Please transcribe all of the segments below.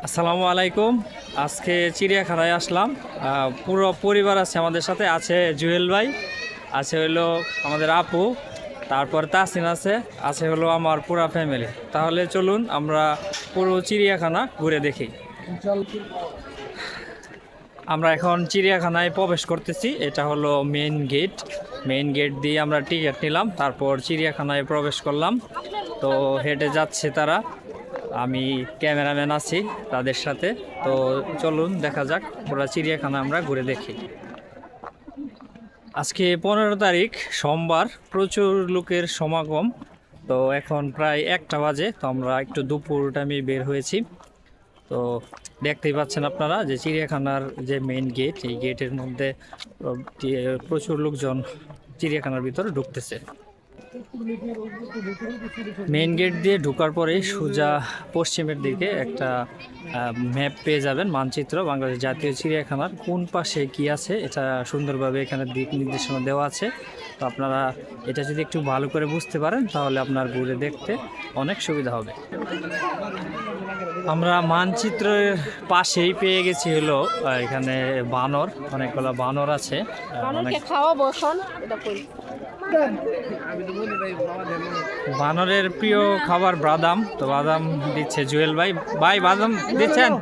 আসসালামু আলাইকুম। আজকে চিড়িয়াখানায় আসলাম। পুরো পরিবার আছে আমাদের সাথে। আছে জুয়েল ভাই, আছে হলো আমাদের আপু, তারপর তাসিন আছে, আছে হলো আমার পুরা ফ্যামিলি। তাহলে চলুন আমরা পুরো চিড়িয়াখানা ঘুরে দেখি। আমরা এখন চিড়িয়াখানায় প্রবেশ করতেছি। এটা হলো মেইন গেট। মেইন গেট দিয়ে আমরা টিকিট নিলাম, তারপর চিড়িয়াখানায় প্রবেশ করলাম। তো হেঁটে যাচ্ছে তারা, আমি ক্যামেরাম্যান আছি তাদের সাথে। তো চলুন দেখা যাক, পুরো চিড়িয়াখানা আমরা ঘুরে দেখি। আজকে 15 তারিখ সোমবার, প্রচুর লোকের সমাগম। তো এখন প্রায় 1টা বাজে। তো আমরা একটু দুপুর টাইমে বের হয়েছি। তো দেখতেই পাচ্ছেন আপনারা যে চিড়িয়াখানার যে মেইন গেট, এই গেটের মধ্যে প্রচুর লোকজন চিড়িয়াখানার ভিতরে ঢুকতেছে। মেইন গেট দিয়ে ঢোকার পরে সোজা পশ্চিমের দিকে একটা ম্যাপ পেয়ে যাবেন, মানচিত্র বাংলাদেশ জাতীয় চিড়িয়াখানার কোন পাশে কি আছে এটা সুন্দরভাবে এখানে দিক নির্দেশনা দেওয়া আছে। তো আপনারা এটা যদি একটু ভালো করে বুঝতে পারেন তাহলে আপনার ঘুরে দেখতে অনেক সুবিধা হবে। আমরা মানচিত্রের পাশেই পেয়ে গেছি হলো এখানে বানর, অনেকগুলো বানর আছে। বানরের প্রিয় খাবার বাদাম। তো বাদাম দিচ্ছে জুয়েল ভাই। ভাই বাদাম দিচ্ছেন?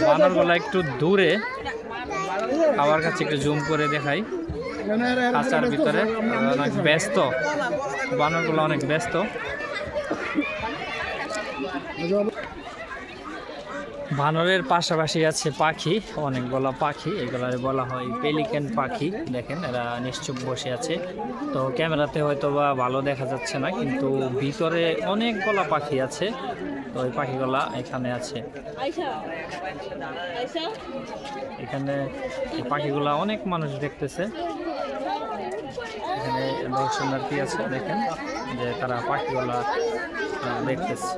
বানরগুলো একটু দূরে, খাবার কাছে একটু জুম করে দেখাই। খাঁচার ভিতরে অনেক ব্যস্ত, বানরগুলো অনেক ব্যস্ত। বানরের পাশাপাশি আছে পাখি, অনেকগুলো পাখি, এগুলো বলা হয় পেলিক্যান পাখি। দেখেন এরা নিশ্চুপ বসে আছে। তো ক্যামেরাতে হয়তো বা ভালো দেখা যাচ্ছে না, কিন্তু ভিতরে অনেকগুলো পাখি আছে। তো ওই পাখিগুলা এখানে আছে। এখানে এই পাখিগুলা অনেক মানুষ দেখতেছে। এখানে দর্শনার্থী আছে, দেখেন যে তারা পাখিগুলা দেখতেছে।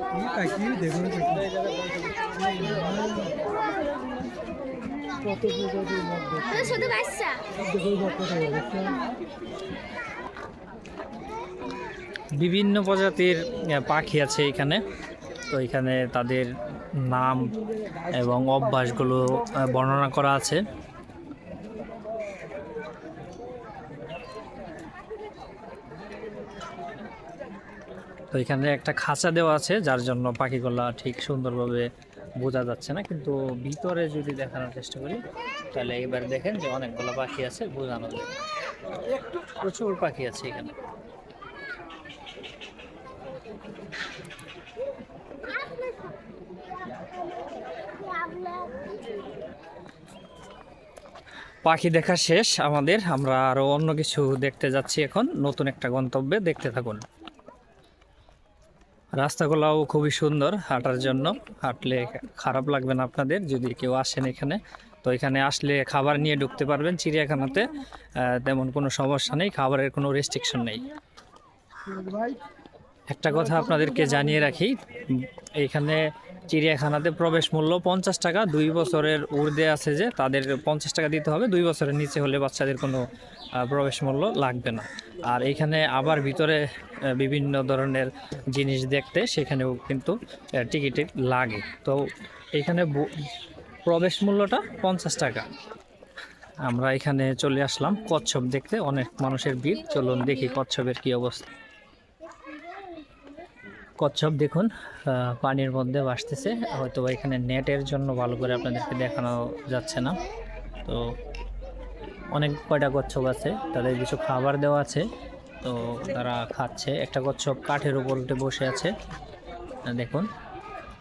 বিভিন্ন প্রজাতির পাখি আছে এখানে। তো এখানে তাদের নাম এবং অভ্যাসগুলো বর্ণনা করা আছে। তো এখানে একটা খাঁচা দেওয়া আছে, যার জন্য পাখিগুলা ঠিক সুন্দরভাবে বোঝা যাচ্ছে না, কিন্তু ভিতরে যদি দেখানোর চেষ্টা করি তাহলে এবার দেখেন যে অনেকগুলো পাখি আছে, বোঝানো যায়। প্রচুর পাখি আছে এখানে। পাখি দেখা শেষ আমাদের, আমরা আরো অন্য কিছু দেখতে যাচ্ছি এখন, নতুন একটা গন্তব্যে। দেখতে থাকুন। রাস্তাগুলোও খুবই সুন্দর হাঁটার জন্য, হাঁটলে খারাপ লাগবে না আপনাদের যদি কেউ আসেন এখানে। তো এখানে আসলে খাবার নিয়ে ঢুকতে পারবেন চিড়িয়াখানাতে, তেমন কোনো সমস্যা নেই, খাবারের কোনো রেস্ট্রিকশন নেই। একটা কথা আপনাদেরকে জানিয়ে রাখি, এইখানে চিড়িয়াখানাতে প্রবেশ মূল্য 50 টাকা। 2 বছরের ঊর্ধ্বে আছে যে তাদের 50 টাকা দিতে হবে, 2 বছরের নিচে হলে বাচ্চাদের কোনো প্রবেশ মূল্য লাগবে না। আর এইখানে আবার ভিতরে বিভিন্ন ধরনের জিনিস দেখতে, সেখানেও কিন্তু টিকিট লাগে। তো এইখানে প্রবেশ মূল্যটা 50 টাকা। আমরা এখানে চলে আসলাম কচ্ছপ দেখতে, অনেক মানুষের ভিড়। চলুন দেখি কচ্ছপের কি অবস্থা। কচ্ছপ দেখুন পানির মধ্যে ভাসতেছে, হয়তো এখানে নেটের জন্য ভালো করে আপনাদেরকে দেখানো যাচ্ছে না। তো অনেক কয়টা কচ্ছপ আছে, তাদের কিছু খাবার দেওয়া আছে, তো তারা খাচ্ছে। একটা কচ্ছপ কাঠের উপর উঠে বসে আছে দেখুন,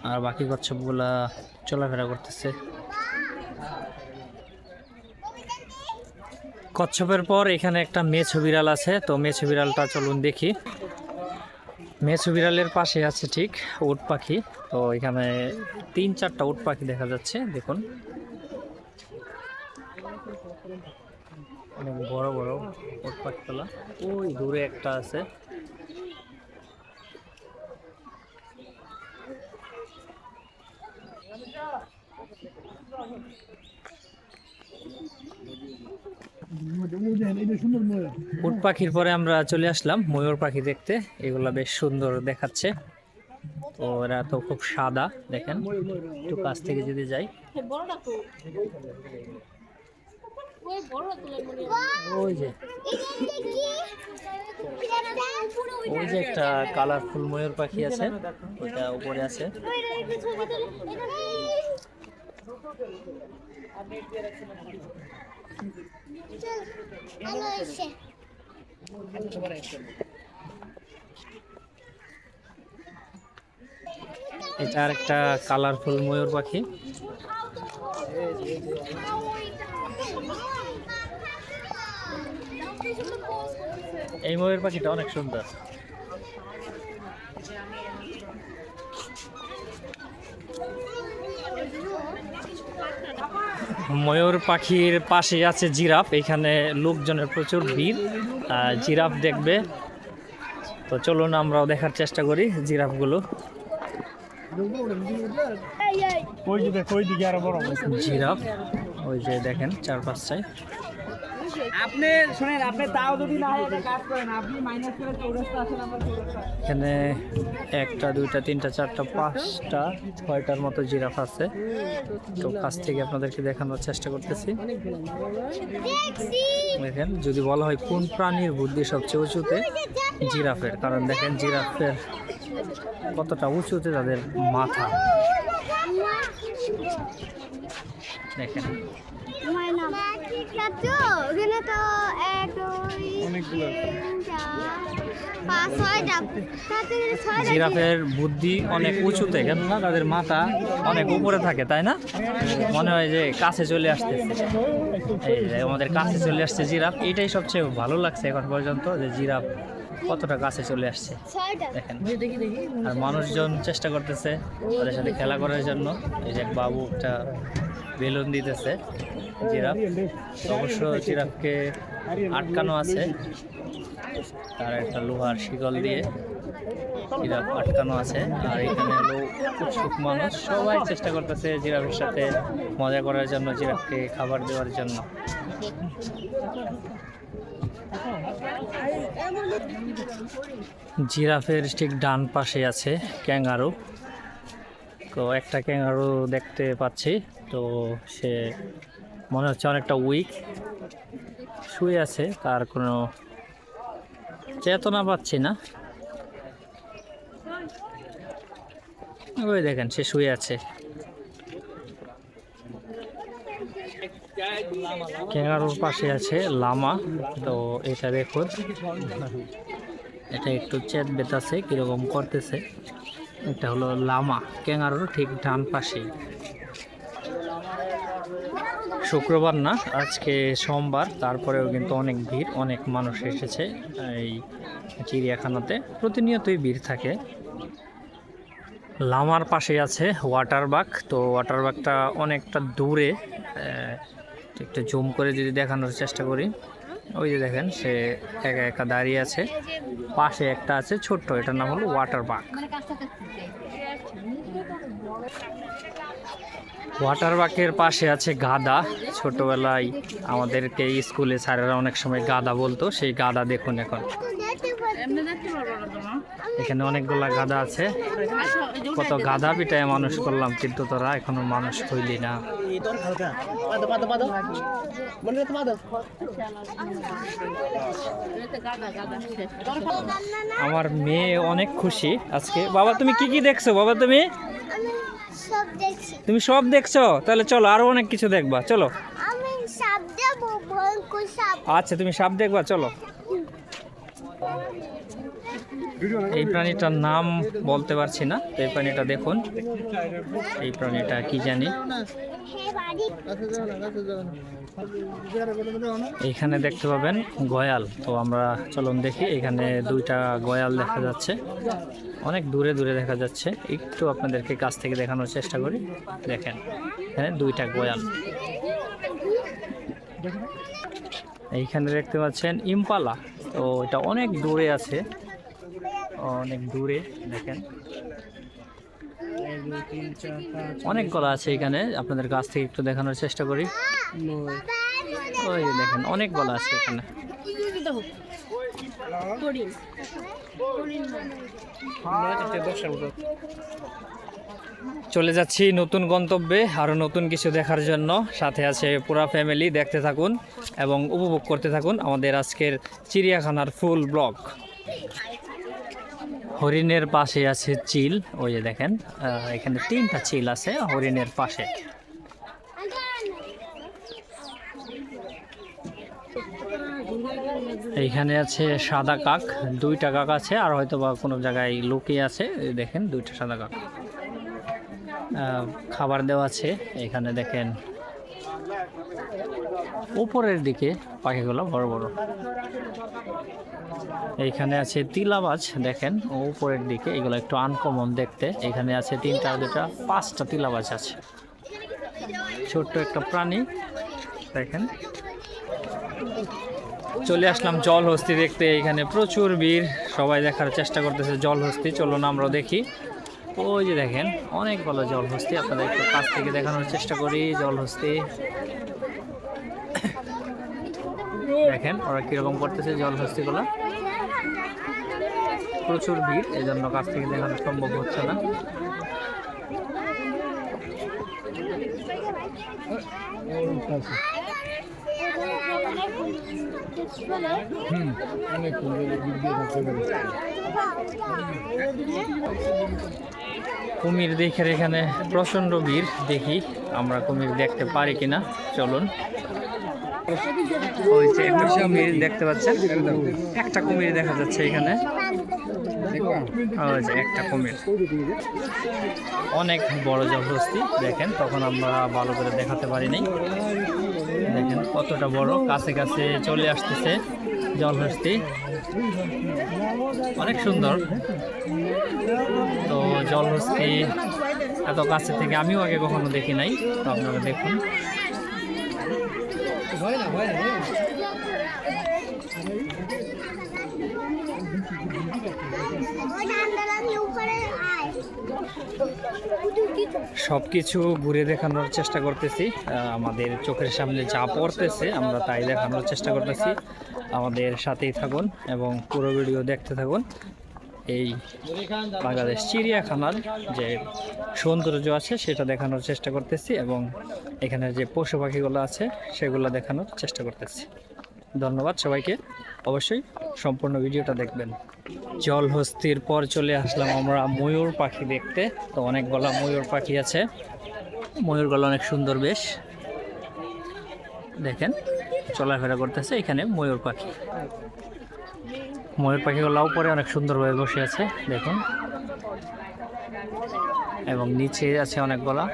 আর বাকি কচ্ছপগুলা চলাফেরা করতেছে। কচ্ছপের পর এখানে একটা মেছো বিড়াল আছে, তো মেছো বিড়ালটা চলুন দেখি। মেছো বিড়ালের পাশে আছে ঠিক উট পাখি। তো এখানে 3-4টা উট পাখি দেখা যাচ্ছে, দেখুন অনেক বড় বড় উট পাখিগুলা। ওই দূরে একটা আছে। উট পাখির পরে আমরা চলে আসলাম ময়ূর পাখি দেখতে। এগুলা বেশ সুন্দর দেখাচ্ছে। তো এরা তো খুব সাদা, দেখেন একটু কাছ থেকে যদি যাই, ওই যে ওই যে একটা কালারফুল ময়ূর পাখি আছে, ওটা উপরে আছে। এটা আর একটা কালারফুল ময়ূর পাখি। এই ময়ূর পাখিটা অনেক সুন্দর। ময়ূর পাখির পাশে আছে জিরাফ। এখানে লোকজনের প্রচুর ভিড়, জিরাফ দেখবে। তো চলুন আমরাও দেখার চেষ্টা করি জিরাফগুলো। জিরাফ ওই যে দেখেন চারপাশটায়। আপনি শুনেন, আপনি তাও যদি না হয় কাজ করেন, আপনি মাইনাস করে চৌরাস্তা আসেন আমার চৌরাস্তা। এখানে একটা দুইটা তিনটা চারটা পাঁচটা ছয়টার মতো জিরাফ আছে। তো কাছ থেকে আপনাদেরকে দেখানোর চেষ্টা করতেছি। দেখেন, যদি বলা হয় কোন প্রাণীর বুদ্ধি সবচেয়ে উঁচুতে, জিরাফের। কারণ দেখেন জিরাফের কতটা উঁচুতে তাদের মাথা, দেখেন জিরাফের বুদ্ধি অনেক উঁচুতে, কেননা তাদের মাথা অনেক উপরে থাকে, তাই না? মনে হয় যে কাছে চলে আসতেছে, এই যে আমাদের কাছে চলে আসছে জিরাফ। এটাই সবচেয়ে ভালো লাগছে এখন পর্যন্ত, যে জিরাফ কতটা কাছে চলে আসছে দেখেন। আর মানুষজন চেষ্টা করতেছে তাদের সাথে খেলা করার জন্য। এই যে বাবু একটা বেলুন দিতেছে জিরাফ। অবশ্য জিরাফকে আটকানো আছে, তার একটা লোহার শিকল দিয়ে জিরাফ আটকানো আছে। আর এখানে হলো উৎসুক মানুষ, সবাই চেষ্টা করতেছে জিরাফের সাথে মজা করার জন্য, জিরাফকে খাবার দেওয়ার জন্য। জিরাফের ঠিক ডান পাশে আছে ক্যাঙ্গারু। তো একটা ক্যাঙ্গারু দেখতে পাচ্ছি, তো সে মনে হচ্ছে অনেকটা উইক, শুয়ে আছে, তার কোনো চেতনা পাচ্ছি না। ওই দেখেন সে শুয়ে আছে। ক্যাঙ্গারুর পাশে আছে লামা। তো এটা দেখুন, এটা একটু চেত বেতাছে, কিরকম করতেছে। এটা হলো লামা, ক্যাঙ্গারুর ঠিক ডান পাশে। শুক্রবার না, আজকে সোমবার, তারপরেও কিন্তু অনেক ভিড়, অনেক মানুষ এসেছে এই চিড়িয়াখানাতে। প্রতিনিয়তই ভিড় থাকে। লামার পাশে আছে ওয়াটার বাগ। তো ওয়াটার বাগটা অনেকটা দূরে, একটু জুম করে যদি দেখানোর চেষ্টা করি, ওই যে দেখেন সে একা একা দাঁড়িয়ে আছে। পাশে একটা আছে ছোট্ট, এটার নাম হলো ওয়াটার বাগ। ওয়াটার বাগের পাশে আছে গাধা। ছোটবেলায় আমাদেরকে স্কুলে স্যারেরা অনেক সময় গাধা বলতো, সেই গাধা দেখুন এখন। এখানে অনেকগুলা গাধা আছে। কত গাধা পিটায় মানুষ করলাম, কিন্তু তোরা এখনো মানুষ হইলি না। আমার মেয়ে অনেক খুশি আজকে। বাবা তুমি কি কি দেখছো? বাবা তুমি সব দেখছো? তাহলে চলো আরো অনেক কিছু দেখবা, চলো। আচ্ছা তুমি সাপ দেখবা, চলো। এই প্রাণীটার নাম বলতে পারছি না, এই প্রাণীটা দেখুন। এই প্রাণীটা কি জানি। এইখানে দেখতে পাবেন গয়াল। তো আমরা চলুন দেখি। এখানে দুইটা গয়াল দেখা যাচ্ছে, অনেক দূরে দূরে দেখা যাচ্ছে। একটু আপনাদেরকে কাছ থেকে দেখানোর চেষ্টা করি। দেখেন এখানে দুইটা গয়াল। এইখানে দেখতে পাচ্ছেন ইম্পালা। তো এটা অনেক দূরে আছে, অনেক দূরে। দেখেন অনেক গলা আছে এখানে, আপনাদের কাছ থেকে একটু দেখানোর চেষ্টা করি। ওই দেখেন অনেক গলা আছে এখানে। চলে যাচ্ছি নতুন গন্তব্যে, আরও নতুন কিছু দেখার জন্য। সাথে আছে পুরা ফ্যামিলি, দেখতে থাকুন এবং উপভোগ করতে থাকুন আমাদের আজকের চিড়িয়াখানার ফুল ব্লগ। হরিণের পাশে আছে চিল, ওই যে দেখেন এখানে 3টা চিল আছে হরিণের পাশে। এইখানে আছে সাদা কাক, 2টা কাক আছে, আর হয়তো বা কোনো জায়গায় লুকিয়ে আছে। এই দেখেন 2টা সাদা কাক, খাবার দেওয়া আছে। এখানে দেখেন উপরের দিকে পাখিগুলো বড় বড়। এইখানে আছে তিলাবাজ, দেখেন উপরের দিকে, এগুলো একটু আনকমন দেখতে। এখানে আছে 3টা 2টা 5টা তিলাবাজ আছে, ছোট্ট একটা প্রাণী দেখেন। চলে আসলাম জলহস্তি দেখতে, এখানে প্রচুর ভিড়, সবাই দেখার চেষ্টা করতেছে জলহস্তি। চলুন আমরাও দেখি। ওই যে দেখেন অনেকগুলো জলহস্তি, আপনাদের একটু কাছ থেকে দেখানোর চেষ্টা করি। জলহস্তি দেখেন ওরা কিরকম করতেছে জলহস্তিগুলো, প্রচুর ভিড়, এই জন্য কাছ থেকে দেখানো সম্ভব হচ্ছে না। কুমির দেখে এখানে প্রচন্ড ভিড়, দেখি আমরা কুমির দেখতে পারি কিনা। চলুন। ওই যে একটা কুমির দেখতে পাচ্ছেন, একটা কুমির দেখা যাচ্ছে এখানে। ওই যে একটা কুমির, অনেক বড় জলহস্তি দেখেন, তখন আমরা ভালো করে দেখাতে পারিনি। দেখেন কতটা বড়, কাছে কাছে চলে আসতেছে জলহস্তি, অনেক সুন্দর। তো জলহস্তি এত কাছে থেকে আমিও আগে কখনো দেখি নাই, তো আপনারা দেখুন। সবকিছু ঘুরে দেখানোর চেষ্টা করতেছি, আমাদের চোখের সামনে যা পড়তেছে আমরা তাই দেখানোর চেষ্টা করতেছি। আমাদের সাথেই থাকুন এবং পুরো ভিডিও দেখতে থাকুন। এই বাংলাদেশ চিড়িয়াখানার যে সৌন্দর্য আছে সেটা দেখানোর চেষ্টা করতেছি এবং এখানে যে পশু পাখিগুলো আছে সেগুলো দেখানোর চেষ্টা করতেছি। ধন্যবাদ সবাইকে, অবশ্যই সম্পূর্ণ ভিডিওটা দেখবেন। জলহস্তির পর চলে আসলাম আমরা ময়ূর পাখি দেখতে। তো অনেকগুলো ময়ূর পাখি আছে, ময়ূরগুলো অনেক সুন্দর বেশ, দেখেন চলাফেরা করতেছে। এখানে ময়ূর পাখি, ময়ূর পাখিগুলো উপরে অনেক সুন্দরভাবে বসে আছে দেখুন, এবং নিচে আছে অনেকগুলা,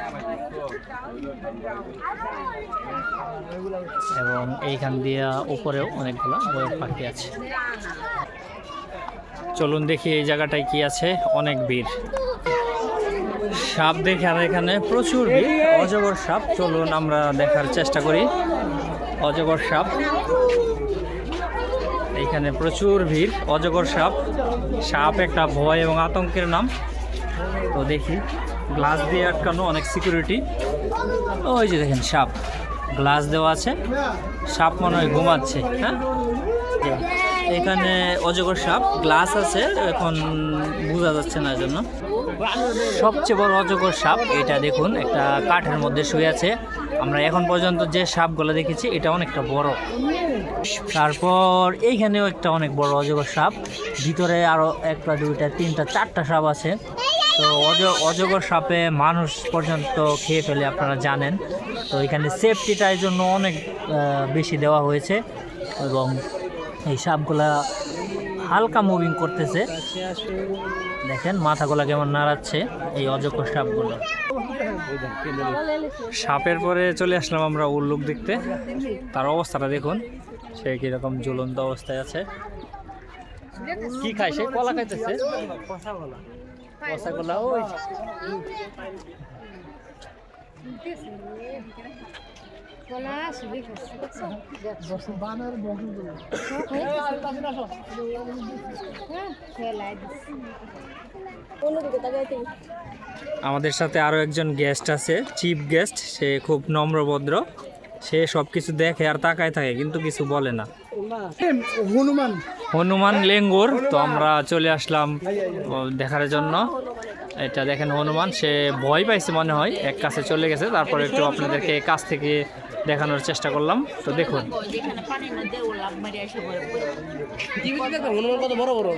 এবং এইখান দিয়ে উপরেও অনেকগুলা ময়ূর পাখি আছে। চলুন দেখি এই জায়গাটায় কি আছে, অনেক ভিড়। সাপ দেখে আর এখানে প্রচুর ভিড়, অজগর সাপ। চলুন আমরা দেখার চেষ্টা করি অজগর সাপ। এইখানে প্রচুর ভিড়, অজগর সাপ। সাপ একটা ভয় এবং আতঙ্কের নাম। তো দেখি, গ্লাস দিয়ে আটকানো, অনেক সিকিউরিটি। ওই যে দেখেন সাপ, গ্লাস দেওয়া আছে, সাপ মনে হয় ঘুমাচ্ছে। হ্যাঁ, এখানে অজগর সাপ, গ্লাস আছে, এখন বোঝা যাচ্ছে না জন্য। সবচেয়ে বড় অজগর সাপ এটা দেখুন, একটা কাঠের মধ্যে শুয়ে আছে। আমরা এখন পর্যন্ত যে সাপগুলো দেখেছি এটা অনেকটা বড়। তারপর এইখানেও একটা অনেক বড় অজগর সাপ, ভিতরে আরো 1টা 2টা 3টা 4টা সাপ আছে। তো অজগর সাপে মানুষ পর্যন্ত খেয়ে ফেলে, আপনারা জানেন। তো এখানে সেফটিটার জন্য অনেক বেশি দেওয়া হয়েছে, এবং এই সাপগুলা হালকা মুভিং করতেছে, দেখেন মাথাগুলা কেমন নাড়াচ্ছে এই অজগর সাপগুলো। সাপের পরে চলে আসলাম আমরা উল্লুক দেখতে। তার অবস্থাটা দেখুন, সে কিরকম ঝুলন্ত অবস্থায় আছে। কি খায় সে? কলা খাইতেছে, কলা। ওই আমাদের সাথে আরো একজন গেস্ট আছে, চিফ গেস্ট। সে খুব নম্রভদ্র, সে সবকিছু দেখে আর তাকায় থাকে কিন্তু কিছু বলে না। হনুমান লেঙ্গুর। তো আমরা চলে আসলাম দেখার জন্য। এটা দেখেন হনুমান, সে ভয় পাইছে মনে হয়, এক কাছে চলে গেছে। তারপরে একটু আপনাদেরকে কাছ থেকে দেখানোর চেষ্টা করলাম। তো দেখুন হনুমান কত বড় বড়।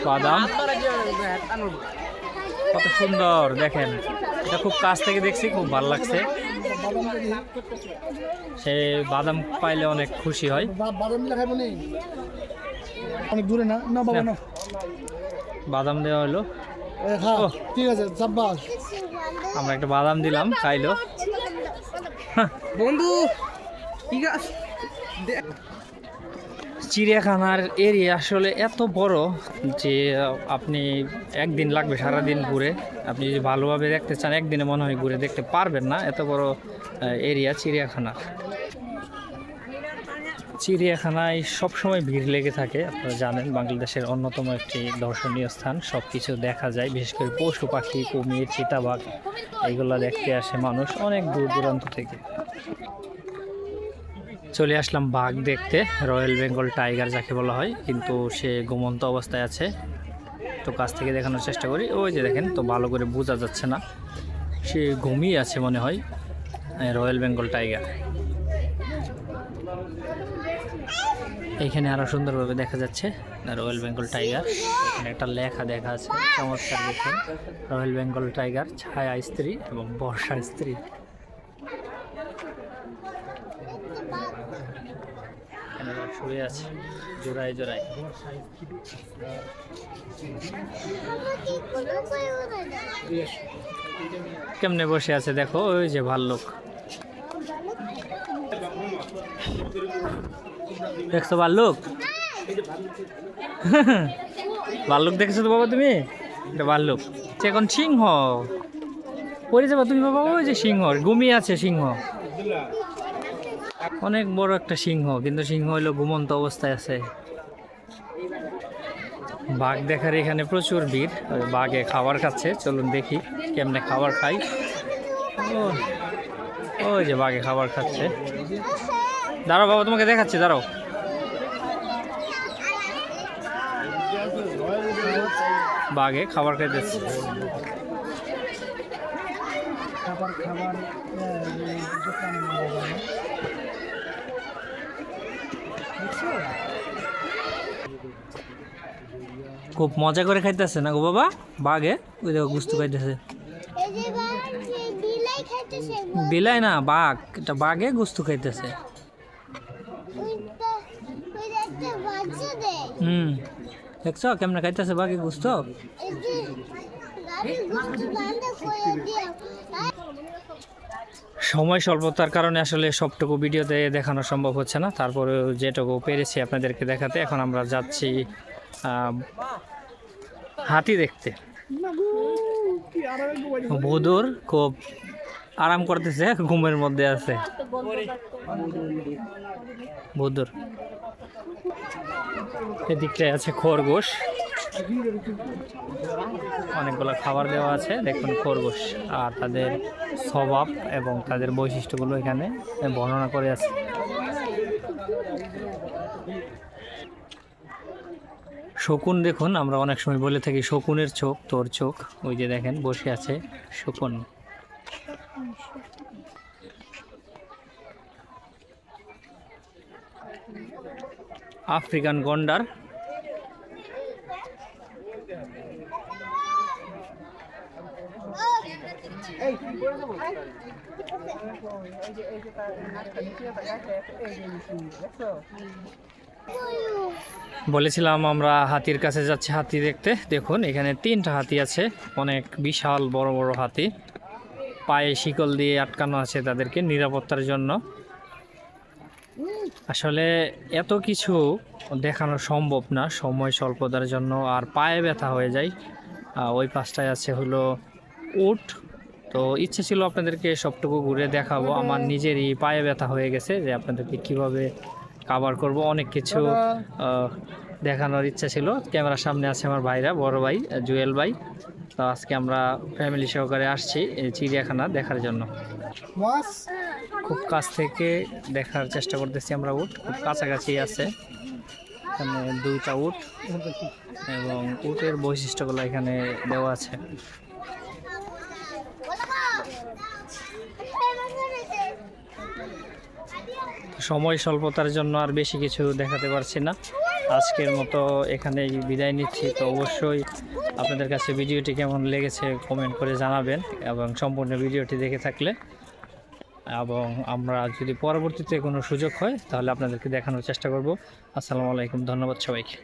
বাদাম কত সুন্দর দেখেন, এটা খুব কাছ থেকে দেখছি, খুব ভালো লাগছে। সে বাদাম পাইলে অনেক খুশি হয়। অনেক দূরে না না বাবা না। বাদাম দেওয়া হলো, হ্যাঁ ঠিক আছে সাব্বাস। আমরা একটা বাদাম দিলাম, খাইলো। বন্ধু ঠিক আছে। চিড়িয়াখানার এরিয়া আসলে এত বড় যে আপনি একদিন লাগবে সারাদিন ঘুরে। আপনি যদি ভালোভাবে দেখতে চান একদিনে মনে হয় ঘুরে দেখতে পারবেন না, এত বড় এরিয়া চিড়িয়াখানার। চিড়িয়াখানায় সবসময় ভিড় লেগে থাকে, আপনারা জানেন বাংলাদেশের অন্যতম একটি দর্শনীয় স্থান। সব কিছু দেখা যায়, বিশেষ করে পশু পাখি, কুমির, চিতাবাঘ, এইগুলো দেখতে আসে মানুষ অনেক দূর দূরান্ত থেকে। চলে আসলাম বাঘ দেখতে, রয়্যাল বেঙ্গল টাইগার যাকে বলা হয়, কিন্তু সে ঘুমন্ত অবস্থায় আছে। তো কাছ থেকে দেখানোর চেষ্টা করি। ওই যে দেখেন, তো ভালো করে বোঝা যাচ্ছে না, সে ঘুমিয়ে আছে মনে হয়। রয়্যাল বেঙ্গল টাইগার এইখানে আরো সুন্দরভাবে দেখা যাচ্ছে রয়্যাল বেঙ্গল টাইগার। এখানে একটা লেখা দেখা আছে চমৎকার, দেখুন রয়্যাল বেঙ্গল টাইগার ছায়া স্ত্রী এবং বর্ষা স্ত্রী। শুয়ে আছে জোড়ায় জোড়ায়। কেমনে বসে আছে দেখো, ওই যে ভাল্লুক দেখছো, ভাল্লুক ভাল্লুক দেখছো তো বাবা তুমি? এটা ভাল্লুক, এখন সিংহ পড়ে যাবা তুমি বাবা। ওই যে সিংহ ঘুমিয়ে আছে, সিংহ অনেক বড় একটা সিংহ, কিন্তু সিংহ হইলো ঘুমন্ত অবস্থায় আছে। বাঘ দেখার এখানে প্রচুর ভিড়, বাঘে খাবার খাচ্ছে। চলুন দেখি কেমনে খাবার খাই। ওই যে বাঘে খাবার খাচ্ছে, দাঁড়াও বাবা তোমাকে দেখাচ্ছি, দাঁড়াও। বাঘে খাবার খাইতেছে। খুব মজা করে খাইতেছে না গো বাবা বাঘে, ওই দেখো গুস্তু খাইতেছে। বিলাই না বাঘ, এটা বাঘে গুস্তু খাইতেছে। দেখছো কেমনে খাইতেছে বাঘে গুস্তু। সময় স্বল্পতার কারণে আসলে সবটুকু ভিডিওতে দেখানো সম্ভব হচ্ছে না, তারপরে যেটুকু পেরেছি আপনাদেরকে দেখাতে। এখন আমরা যাচ্ছি হাতি দেখতে। বদর খুব আরাম করতেছে, ঘুমের মধ্যে আছে বদর। এদিকটায় আছে খরগোশ, অনেকগুলো খাবার দেওয়া আছে। দেখুন খরগোশ আর তাদের স্বভাব এবং তাদের বৈশিষ্ট্যগুলো এখানে বর্ণনা করে আছে। শকুন দেখুন, আমরা অনেক সময় বলে থাকি শকুনের চোখ তোর চোখ। ওই যে দেখেন বসে আছে শকুন। আফ্রিকান গন্ডার, বলেছিলাম আমরা হাতির কাছে যাচ্ছি হাতি দেখতে। দেখুন এখানে 3টা হাতি আছে, অনেক বিশাল বড় বড় হাতি। পায়ে শিকল দিয়ে আটকানো আছে তাদেরকে নিরাপত্তার জন্য। আসলে এত কিছু দেখানো সম্ভব না সময় স্বল্পতার জন্য, আর পায়ে ব্যথা হয়ে যায়। ওই পাশটায় আছে হলো উট। তো ইচ্ছে ছিল আপনাদেরকে সবটুকু ঘুরে দেখাবো, আমার নিজেরই পায়ে ব্যথা হয়ে গেছে যে আপনাদেরকে কিভাবে কাভার করব। অনেক কিছু দেখানোর ইচ্ছা ছিল। ক্যামেরার সামনে আছে আমার ভাইরা, বড় ভাই জুয়েল ভাই। তো আজকে আমরা ফ্যামিলি সহকারে আসছি এই চিড়িয়াখানা দেখার জন্য। মাছ খুব কাছ থেকে দেখার চেষ্টা করতেছি আমরা, উট খুব কাছাকাছি আছে। এখানে 2টা উট এবং উটের বৈশিষ্ট্যগুলো এখানে দেওয়া আছে। সময় স্বল্পতার জন্য আর বেশি কিছু দেখাতে পারছি না। আজকের মতো এখানেই বিদায় নিচ্ছি। তো অবশ্যই আপনাদের কাছে ভিডিওটি কেমন লেগেছে কমেন্ট করে জানাবেন, এবং সম্পূর্ণ ভিডিওটি দেখে থাকলে, এবং আমরা যদি পরবর্তীতে কোনো সুযোগ হয় তাহলে আপনাদেরকে দেখানোর চেষ্টা করব। আসসালামু আলাইকুম, ধন্যবাদ সবাইকে।